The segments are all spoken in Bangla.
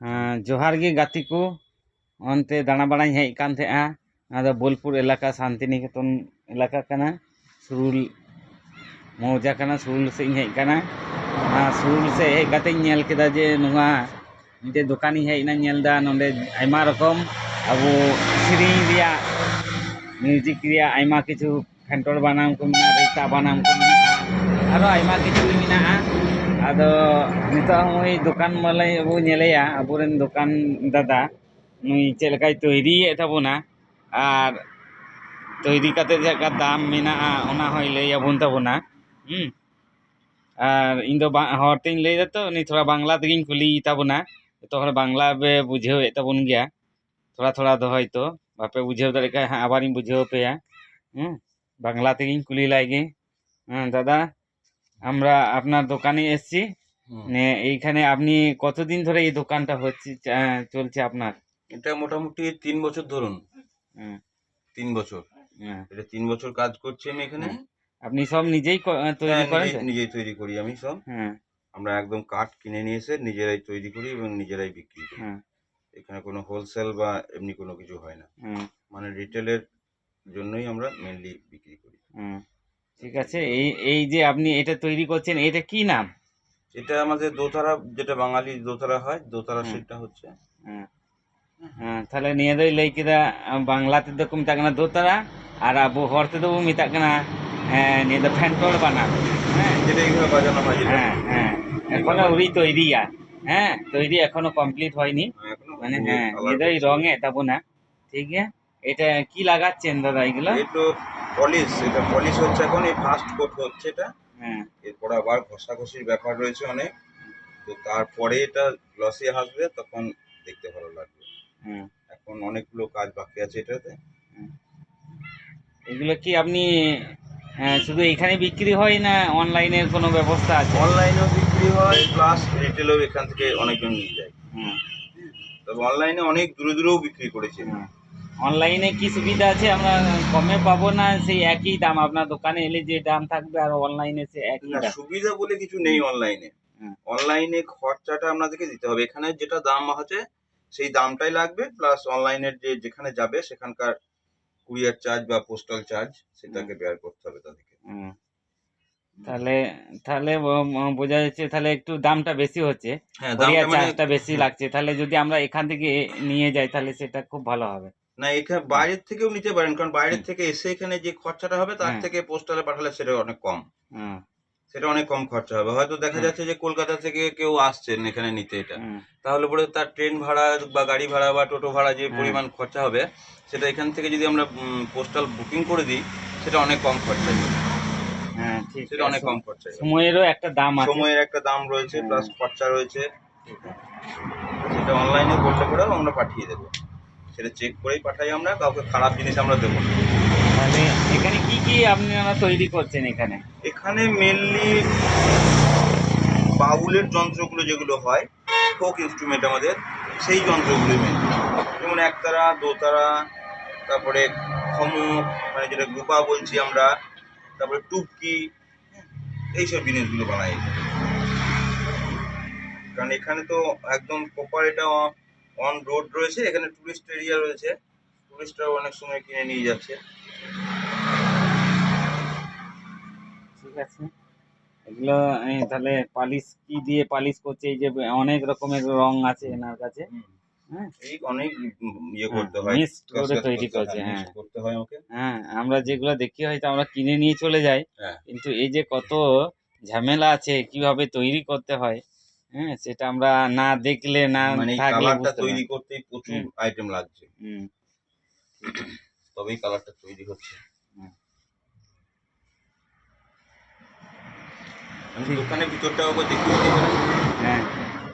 जोहार गे गाती को अंते दाना बाड़ा हेज कान थेआ आदो बोलपुर एलाका शांतिनिकेतन एलाका कना सुरुल मौजा कना सुरुल से हेज काना सुरुल से हेज काते नेल केदा जे नुआ मिटे दुकानी हेज ना नेलदा नोंडे आयमा रकम अबो सेरिंग रिया म्यूजिक रिया आयमा किछु फेंटोर बनाम को मिना रेता बनाम को मिना आरो आयमा किछु मिना आदो नितो हम दुकान माले अबो नेलेया अबोरेन दुकान दादा नुई चेलकाय तैरी ताबोना आर तैरी काते जेका दाम मेना ओना होय लay आबोन ताबोना आर इन दो हरतें लay दा तो उनी थोड़ा बांग्ला तेगिन कुली ताबोना तो हर बांग्ला बे बुझेव ताबोन गया थोड़ा थोड़ा दो हयतो बापे बुझेव दाड़े का आबारिन बुझेव पेया बांग्ला तेगिन कुली लागे दादा আমরা আপনার দোকানে এসেছি এইখানে আপনি কতদিন ধরে এই দোকানটা হচ্ছে চলছে আপনার? এটা মোটামুটি 3 বছর ধরুন। 3 বছর। এটা 3 বছর কাজ করছি আমি এখানে। আপনি সব নিজেই তৈরি করেন? নিজেই তৈরি করি আমি সব। আমরা একদম কাঠ কিনে নিয়ে এসে নিজেরাই তৈরি করি এবং নিজেরাই বিক্রি করি। এখানে কোনো হোলসেল বা এমনি কোনো কিছু হয় না। মানে রিটেলের জন্যই আমরা মেইনলি বিক্রি করি। ঠিক আছে, এই যে আপনি এটা তৈরি করছেন এটা কি নাম? এটা আমাদের দোতারা, যেটা বাঙালি দোতারা হয়, দোতারা সেটা হচ্ছে। তাহলে নিয়ে দই লই কিদা বাংলাতে তো কো মিতা কানা দোতারা আর আবো হরতে তো মিতা কানা নিয়ে দা ফ্যান্টর বানা যেটা এইভাবে বাজানো হয়। এখনো উড়ি তৈরিয়া তৈরি এখনো কমপ্লিট হয়নি মানে নিয়ে দই রঙে তাবো না। ঠিক আছে, এটা কি লাগাচ্ছেন দাদা এগুলো? এটা পলিশ, এটা পলিশ হচ্ছে এখন, এই ফার্স্ট কোট হচ্ছে এটা। এরপর আবার ঘষাঘষির ব্যাপার রয়েছে অনেক, তো তারপরে এটা গ্লসি আসবে, তখন দেখতে ভালো লাগবে। এখন অনেকগুলো কাজ বাকি আছে এটাতে। এগুলো কি আপনি শুধু এখানে বিক্রি হয় না অনলাইনের কোনো ব্যবস্থা আছে? অনলাইনেও বিক্রি হয়, প্লাস রিটেলেও এখান থেকে অনেকজন নিয়ে যায়। তবে অনলাইনে অনেক দূরে দূরেও বিক্রি করেছে। অনলাইনে কি সুবিধা আছে? আমরা কমে পাবো না সেই একই দাম? আপনার দোকানে এলে যে দাম থাকবে আর অনলাইনে সে একই দাম? সুবিধা বলে কিছু নেই অনলাইনে। অনলাইনে খরচাটা আপনাদেরকে দিতে হবে, এখানে যেটা দাম আছে সেই দামটাই লাগবে, প্লাস অনলাইনের যেখানে যাবে সেখানকার কুরিয়ার চার্জ বা পোস্টাল চার্জ সেটাকে বেয়ার করতে হবে তাদেরকে। তাহলে বোঝা যাচ্ছে তাহলে একটু দামটা বেশি হচ্ছে, কুরিয়ার চার্জটা বেশি লাগছে। তাহলে যদি আমরা এখান থেকে নিয়ে যাই তাহলে সেটা খুব ভালো হবে। না, এখানে বাইরের থেকেও নিতে পারেন, কারণ বাইরের থেকে এসে এখানে যে খরচাটা হবে তার থেকে পোস্টালে পাঠালে সেটা অনেক কম। সেটা অনেক কম খরচা হবে। হয়তো দেখা যাচ্ছে যে কলকাতা থেকে কেউ আসছেন এখানে নিতে এটা, তাহলে পরে তার ট্রেন ভাড়া বা গাড়ি ভাড়া বা টোটো ভাড়া যে পরিমাণ খরচা হবে, সেটা এখান থেকে যদি আমরা পোস্টাল বুকিং করে দিই সেটা অনেক কম খরচায় হবে। সেটা অনেক কম খরচায়। সময়েরও একটা দাম আছে, সময়ের একটা দাম রয়েছে, প্লাস খরচা রয়েছে। সেটা অনলাইনে করলে পরেও আমরা পাঠিয়ে দেবো, সেটা চেক করেই পাঠাই আমরা, কাউকে খারাপ জিনিস আমরা দেবো না। তাহলে এখানে কি কি আপনারা তৈরি করছেন? এখানে মেনলি বাউলের যন্ত্রগুলো যেগুলো হয়, ফোক ইনস্ট্রুমেন্ট আমাদের, সেই যন্ত্রগুলো মেন, যেমন একতারা, দোতারা, তারপরে খমক মানে যেটা গোপা বলছি আমরা, তারপরে টুপকি, এইসব জিনিসগুলো বানাই। কারণ এখানে তো একদম প্রপার এটা অন রোড রয়েছে, এখানে টুরিস্ট এরিয়া রয়েছে, টুরিস্টরাও অনেক সময় কিনে নিয়ে যাচ্ছে। ঠিক আছে, এগুলো তাহলে পালিশ কি দিয়ে পালিশ করছে? এই যে অনেক রকমের রং আছে এনার কাছে, এই অনেক ইয়ে করতে হয়, মিক্সড করে তৈরি করছে। করতে হয় ওকে। আমরা যেগুলো দেখি হয়তো আমরা কিনে নিয়ে চলে যাই, কিন্তু এই যে কত ঝামেলা আছে কিভাবে তৈরি করতে হয়, সেটা আমরা না দেখলে না থাকলে কালারটা তৈরি করতেই প্রচুর আইটেম লাগছে, তবেই কালারটা তৈরি হচ্ছে। দোকানের ভিতরটাও দেখিয়ে দিই।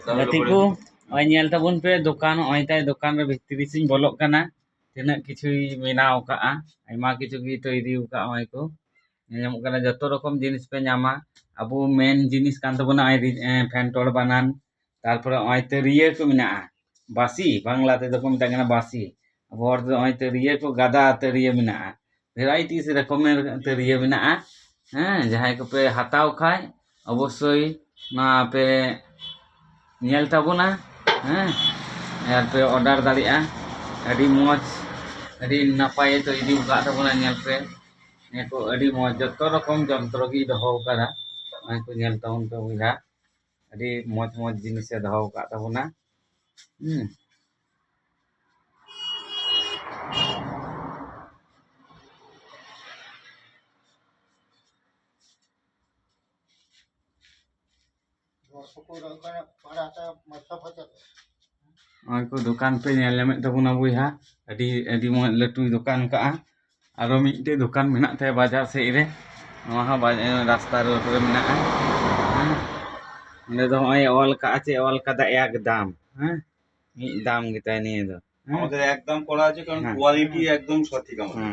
Gatiku, oi nyel tabun pe dokan oi tai dokan re bhitri sing bolok kana tina kichui benau ka'a aima kichu gi toiri ka oi ko nyamuk kana joto rokom jinis pe nyama abu main jinis kan tabuna ai fentol banan tarpore oi teriye ko mena'a basi bangla te doko meta kana basi abu hor oi teriye ko gada teriye mena'a varieties rokomer teriye mena'a jahay ko pe hatau khai অবশ্যই না আপে নিয়াল তাবো না ᱦᱮᱸ ᱧᱮᱞ ᱯᱮ ᱚᱰᱟᱨ ᱫᱟᱲᱮᱭᱟᱜᱼᱟ ᱟᱹᱰᱤ ᱢᱚᱡᱽ ᱟᱹᱰᱤ ᱱᱟᱯᱟᱭ ᱛᱚ ᱤᱫᱤ ᱟᱠᱟᱫ ᱛᱟᱵᱚᱱᱟ ᱧᱮᱞ ᱯᱮ ᱱᱤᱭᱟᱹ ᱠᱚ ᱟᱹᱰᱤ ᱢᱚᱡᱽ ᱡᱚᱛᱚ ᱨᱚᱠᱚᱢ ᱡᱚᱱᱛᱨᱚ ᱜᱮ ᱫᱚᱦᱚ ᱟᱠᱟᱫᱟ ᱱᱚᱜᱼᱚᱭ ᱠᱚ ᱧᱮᱞ ᱛᱟᱵᱚᱱ ᱯᱮ ᱵᱚᱭᱦᱟ ᱟᱹᱰᱤ ᱢᱚᱡᱽ ᱢᱚᱡᱽ ᱡᱤᱱᱤᱥᱮ ᱫᱚᱦᱚ ᱟᱠᱟᱫ ᱛᱟᱵᱚᱱᱟ nggak ko dokan pe nyel nyamet tabuna boyha adi moj latu dokan kaa'a aro mite dokan menak taya bazar sej re nowah ha rasta road re mena'a onde do hoy ol kaa'a che ol kada ek dam mid dam getaय niye do আমাদের একদম করা আছে কারণ কোয়ালিটি একদম সঠিক আমাদের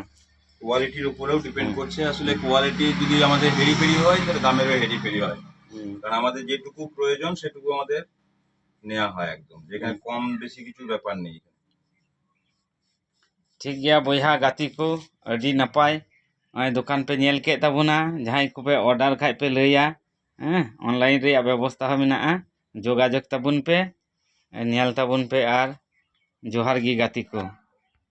কোয়ালিটির উপরেও ডিপেন্ড করছে আসলে কোয়ালিটি যদি আমাদের হেরিফেরি হয় তাহলে দামেরও হেরিফেরি হয় কারণ আমাদের যেটুকু প্রয়োজন সেটুকু আমাদের নেওয়া হয় একদম যেখানে কম বেশি কিছু ব্যাপার নেই ঠিক গया বয়हा গাতি ko adi napay ay dokan pe nyel ke tabuna jahay ko pe order khai pe laya online re ব্যবস্থা ha mena'a jogajog tabun pe nyel tabun pe ar johar gi gati ko